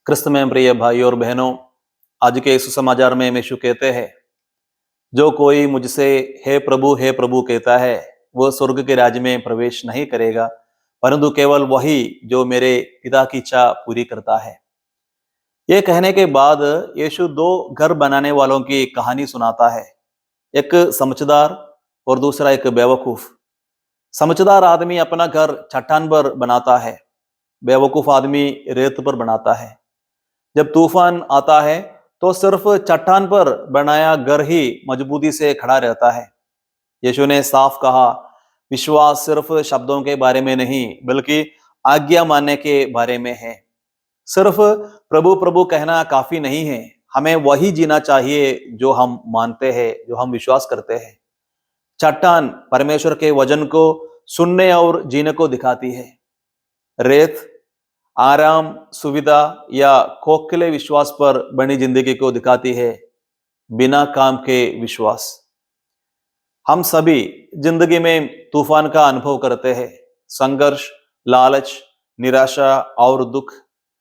क्रिस्त में प्रिय भाई और बहनों, आज के सुसमाचार में यीशु कहते हैं, जो कोई मुझसे हे प्रभु कहता है, वह स्वर्ग के राज्य में प्रवेश नहीं करेगा, परंतु केवल वही जो मेरे पिता की इच्छा पूरी करता है। यह कहने के बाद यीशु दो घर बनाने वालों की कहानी सुनाता है, एक समझदार और दूसरा एक बेवकूफ। समझदार आदमी अपना घर चट्टान पर बनाता है, बेवकूफ आदमी रेत पर बनाता है। जब तूफान आता है तो सिर्फ चट्टान पर बनाया घर ही मजबूती से खड़ा रहता है। यीशु ने साफ कहा, विश्वास सिर्फ शब्दों के बारे में नहीं बल्कि आज्ञा मानने के बारे में है। सिर्फ प्रभु प्रभु कहना काफी नहीं है, हमें वही जीना चाहिए जो हम मानते हैं, जो हम विश्वास करते हैं। चट्टान परमेश्वर के वचन को सुनने और जीने को दिखाती है। रेत आराम, सुविधा या खोखले विश्वास पर बनी जिंदगी को दिखाती है, बिना काम के विश्वास। हम सभी जिंदगी में तूफान का अनुभव करते हैं, संघर्ष, लालच, निराशा और दुख।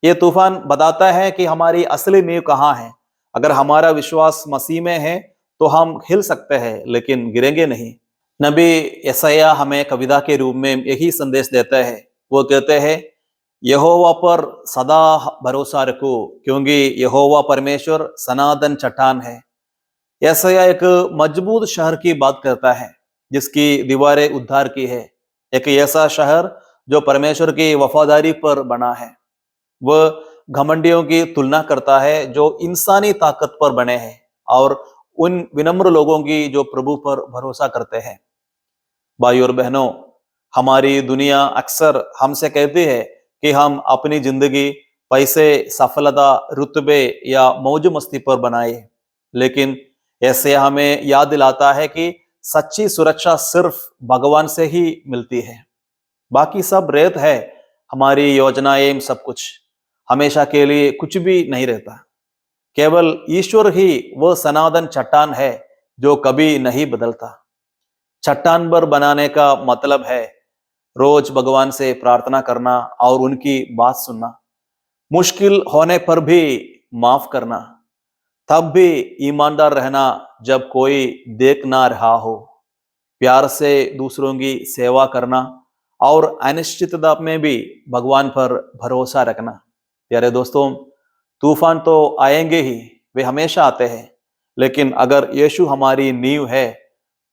ये तूफान बताता है कि हमारी असली नींव कहाँ है। अगर हमारा विश्वास मसीह में है तो हम हिल सकते हैं, लेकिन गिरेंगे नहीं। नबी यशायाह हमें कविता के रूप में यही संदेश देता है। वो कहते हैं, यहोवा पर सदा भरोसा रखो, क्योंकि यहोवा परमेश्वर सनातन चट्टान है। यशायाह एक मजबूत शहर की बात करता है, जिसकी दीवारें उद्धार की है। एक ऐसा शहर जो परमेश्वर की वफादारी पर बना है। वह घमंडियों की तुलना करता है जो इंसानी ताकत पर बने हैं, और उन विनम्र लोगों की जो प्रभु पर भरोसा करते हैं। भाई और बहनों, हमारी दुनिया अक्सर हमसे कहती है कि हम अपनी जिंदगी पैसे, सफलता, रुतबे या मौज मस्ती पर बनाए, लेकिन ऐसे हमें याद दिलाता है कि सच्ची सुरक्षा सिर्फ भगवान से ही मिलती है। बाकी सब रेत है। हमारी योजनाएं, सब कुछ हमेशा के लिए कुछ भी नहीं रहता। केवल ईश्वर ही वह सनातन चट्टान है जो कभी नहीं बदलता। चट्टान पर बनाने का मतलब है रोज भगवान से प्रार्थना करना और उनकी बात सुनना, मुश्किल होने पर भी माफ करना, तब भी ईमानदार रहना जब कोई देख ना रहा हो, प्यार से दूसरों की सेवा करना और अनिश्चितता में भी भगवान पर भरोसा रखना। प्यारे दोस्तों, तूफान तो आएंगे ही, वे हमेशा आते हैं, लेकिन अगर यीशु हमारी नींव है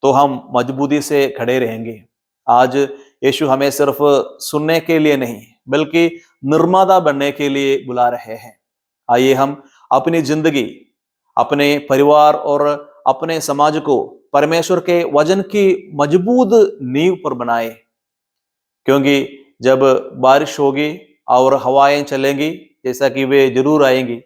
तो हम मजबूती से खड़े रहेंगे। आज यीशु हमें सिर्फ सुनने के लिए नहीं बल्कि निर्माता बनने के लिए बुला रहे हैं। आइए हम अपनी जिंदगी, अपने परिवार और अपने समाज को परमेश्वर के वचन की मजबूत नींव पर बनाए, क्योंकि जब बारिश होगी और हवाएं चलेंगी, जैसा कि वे जरूर आएंगी,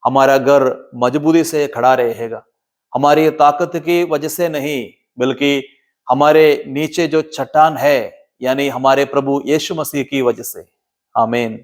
हमारा घर मजबूती से खड़ा रहेगा। हमारी ताकत की वजह से नहीं बल्कि हमारे नीचे जो चट्टान है, यानी हमारे प्रभु यीशु मसीह की वजह से। आमीन।